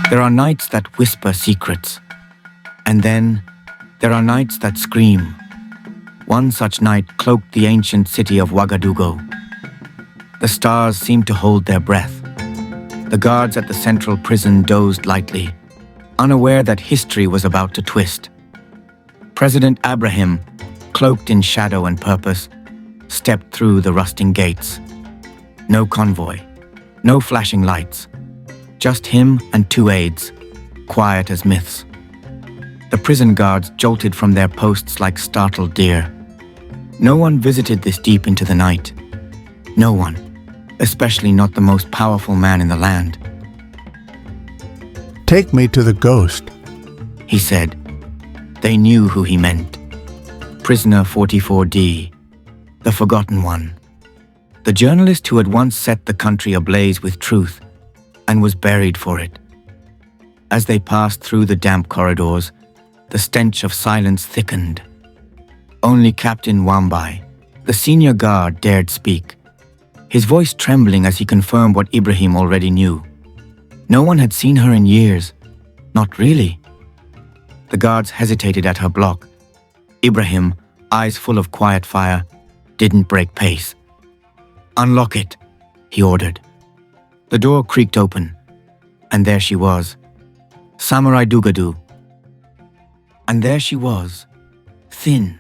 There are nights that whisper secrets, and then there are nights that scream. One such night cloaked the ancient city of Ouagadougou. The stars seemed to hold their breath. The guards at the central prison dozed lightly, unaware that history was about to twist. President Ibrahim, cloaked in shadow and purpose, stepped through the rusting gates. No convoy, no flashing lights, just him and two aides, quiet as myths. The prison guards jolted from their posts like startled deer. No one visited this deep into the night. No one, especially not the most powerful man in the land. "Take me to the ghost," he said. They knew who he meant. Prisoner 44D, the forgotten one. The journalist who had once set the country ablaze with truth and was buried for it. As they passed through the damp corridors, the stench of silence thickened. Only Captain Wambai, the senior guard, dared speak, his voice trembling as he confirmed what Ibrahim already knew. No one had seen her in years. Not really. The guards hesitated at her block. Ibrahim, eyes full of quiet fire, didn't break pace. "Unlock it," he ordered. The door creaked open, and there she was, Samari Story. And there she was, thin,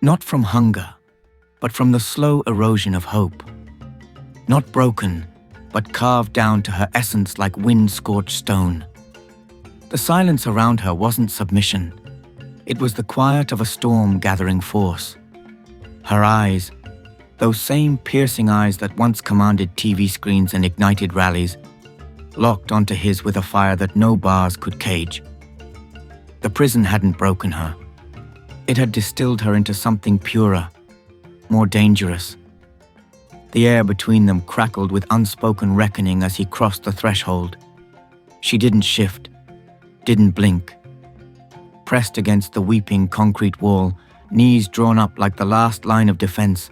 not from hunger, but from the slow erosion of hope. Not broken, but carved down to her essence like wind-scorched stone. The silence around her wasn't submission. It was the quiet of a storm gathering force. Her eyes, those same piercing eyes that once commanded TV screens and ignited rallies, locked onto his with a fire that no bars could cage. The prison hadn't broken her. It had distilled her into something purer, more dangerous. The air between them crackled with unspoken reckoning as he crossed the threshold. She didn't shift, didn't blink. Pressed against the weeping concrete wall, knees drawn up like the last line of defense,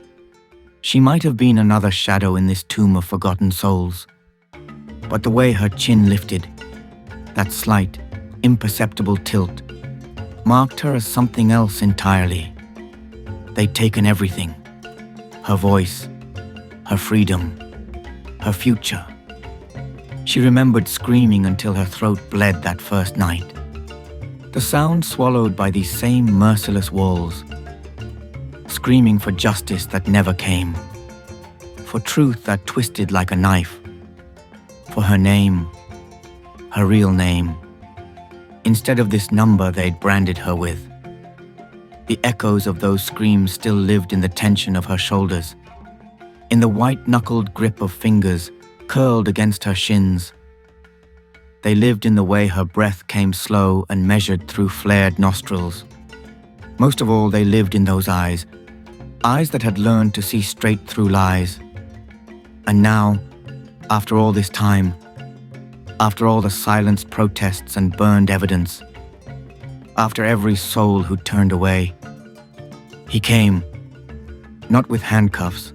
she might have been another shadow in this tomb of forgotten souls. But the way her chin lifted, that slight, imperceptible tilt, marked her as something else entirely. They'd taken everything. Her voice, her freedom, her future. She remembered screaming until her throat bled that first night. The sound swallowed by these same merciless walls. Screaming for justice that never came. For truth that twisted like a knife. For her name, her real name, instead of this number they'd branded her with. The echoes of those screams still lived in the tension of her shoulders, in the white-knuckled grip of fingers curled against her shins. They lived in the way her breath came slow and measured through flared nostrils. Most of all, they lived in those eyes that had learned to see straight through lies. And now, after all this time, after all the silenced protests and burned evidence, after every soul who turned away, he came, not with handcuffs,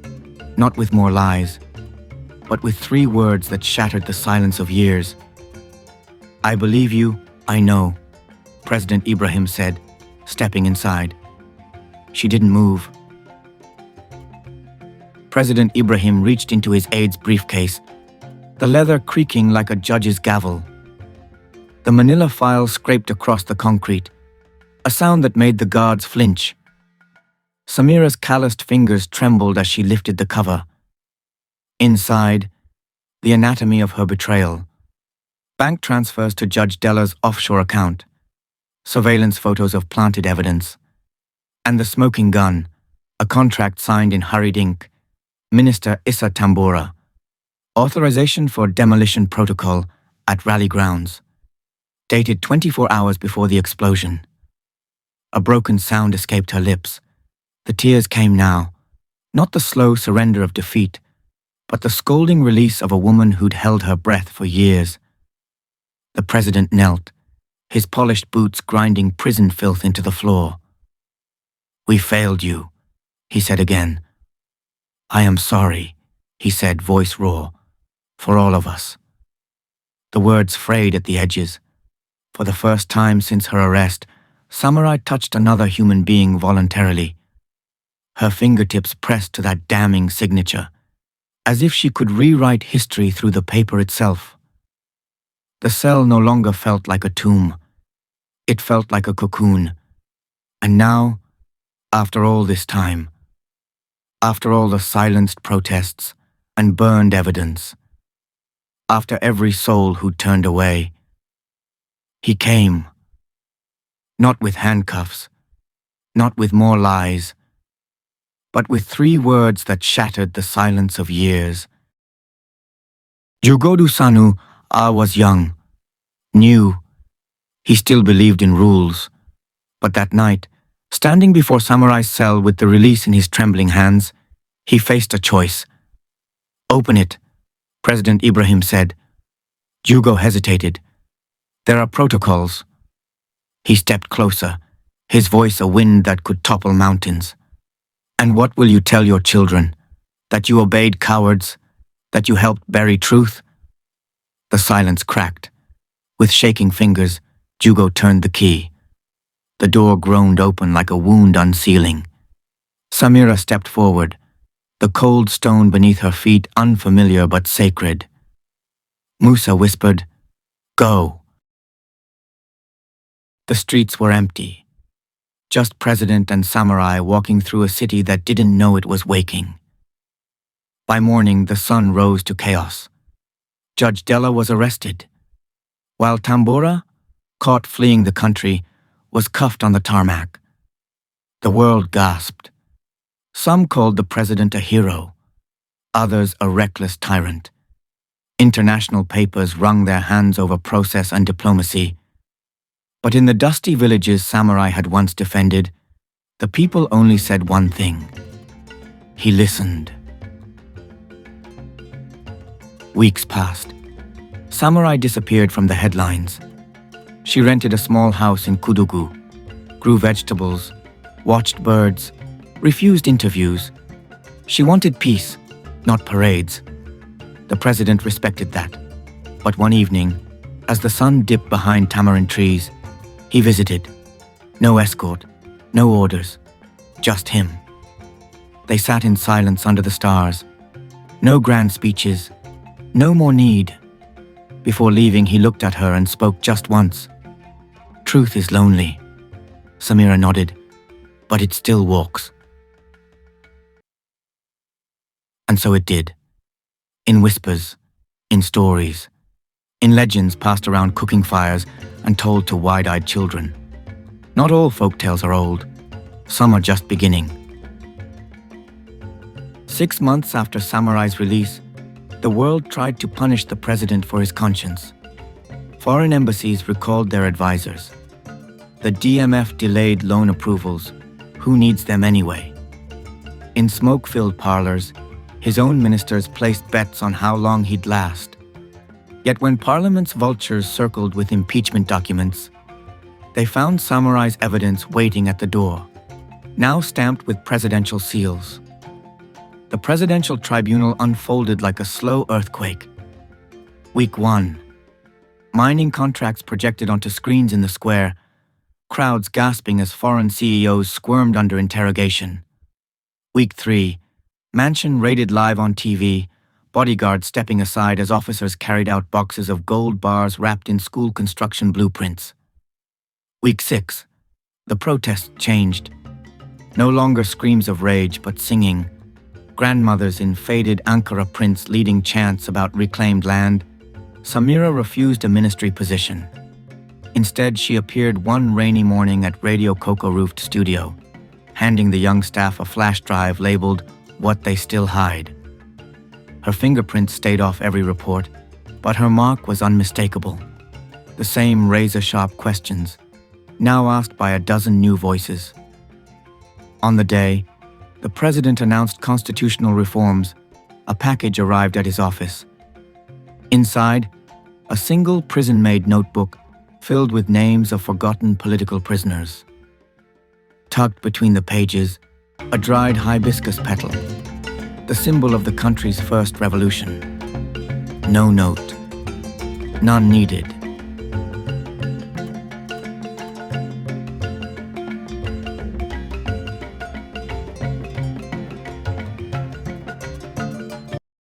not with more lies, but with 3 words that shattered the silence of years. "I believe you, I know," President Ibrahim said, stepping inside. She didn't move. President Ibrahim reached into his aide's briefcase, the leather creaking like a judge's gavel. The manila file scraped across the concrete, a sound that made the guards flinch. Samira's calloused fingers trembled as she lifted the cover. Inside, the anatomy of her betrayal. Bank transfers to Judge Della's offshore account, surveillance photos of planted evidence, and the smoking gun, a contract signed in hurried ink, Minister Issa Tambora, authorization for demolition protocol at rally grounds, dated 24 hours before the explosion. A broken sound escaped her lips. The tears came now, not the slow surrender of defeat, but the scolding release of a woman who'd held her breath for years. The president knelt, his polished boots grinding prison filth into the floor. "We failed you," he said again. "I am sorry," he said, voice raw, "for all of us." The words frayed at the edges. For the first time since her arrest, Samari touched another human being voluntarily. Her fingertips pressed to that damning signature, as if she could rewrite history through the paper itself. The cell no longer felt like a tomb. It felt like a cocoon. And now, after all this time, after all the silenced protests and burned evidence, after every soul who turned away, he came. Not with handcuffs, not with more lies, but with 3 words that shattered the silence of years. Jugodu Sanu was young, new. He still believed in rules. But that night, standing before Samari's cell with the release in his trembling hands, he faced a choice. "Open it," President Ibrahim said. Jugo hesitated. "There are protocols." He stepped closer, his voice a wind that could topple mountains. "And what will you tell your children? That you obeyed cowards? That you helped bury truth?" The silence cracked. With shaking fingers, Jugo turned the key. The door groaned open like a wound unsealing. Samira stepped forward, the cold stone beneath her feet unfamiliar but sacred. Musa whispered, "Go." The streets were empty. Just President and Samurai walking through a city that didn't know it was waking. By morning, the sun rose to chaos. Judge Della was arrested, while Tambora, caught fleeing the country, was cuffed on the tarmac. The world gasped. Some called the president a hero, others a reckless tyrant. International papers wrung their hands over process and diplomacy. But in the dusty villages Samurai had once defended, the people only said one thing. He listened. Weeks passed. Samurai disappeared from the headlines. She rented a small house in Kudugu, grew vegetables, watched birds, refused interviews. She wanted peace, not parades. The president respected that. But one evening, as the sun dipped behind tamarind trees, he visited. No escort, no orders, just him. They sat in silence under the stars. No grand speeches, no more need. Before leaving, he looked at her and spoke just once. "Truth is lonely." Samira nodded. "But it still walks." And so it did. In whispers, in stories, in legends passed around cooking fires and told to wide-eyed children. Not all folk tales are old. Some are just beginning. 6 months after Samurai's release, the world tried to punish the president for his conscience. Foreign embassies recalled their advisors. The DMF delayed loan approvals. Who needs them anyway? In smoke-filled parlors, his own ministers placed bets on how long he'd last. Yet when Parliament's vultures circled with impeachment documents, they found Samurai's evidence waiting at the door, now stamped with presidential seals. The presidential tribunal unfolded like a slow earthquake. Week 1. Mining contracts projected onto screens in the square, crowds gasping as foreign CEOs squirmed under interrogation. Week 3. Mansion raided live on TV, bodyguards stepping aside as officers carried out boxes of gold bars wrapped in school construction blueprints. Week 6. The protest changed. No longer screams of rage, but singing. Grandmothers in faded Ankara prints leading chants about reclaimed land. Samira refused a ministry position. Instead, she appeared one rainy morning at Radio Coco Roofed Studio, handing the young staff a flash drive labeled "What They Still Hide." Her fingerprints stayed off every report, but her mark was unmistakable. The same razor-sharp questions, now asked by a dozen new voices. On the day, the president announced constitutional reforms. A package arrived at his office. Inside, a single prison-made notebook filled with names of forgotten political prisoners. Tucked between the pages, a dried hibiscus petal, the symbol of the country's first revolution. No note, none needed.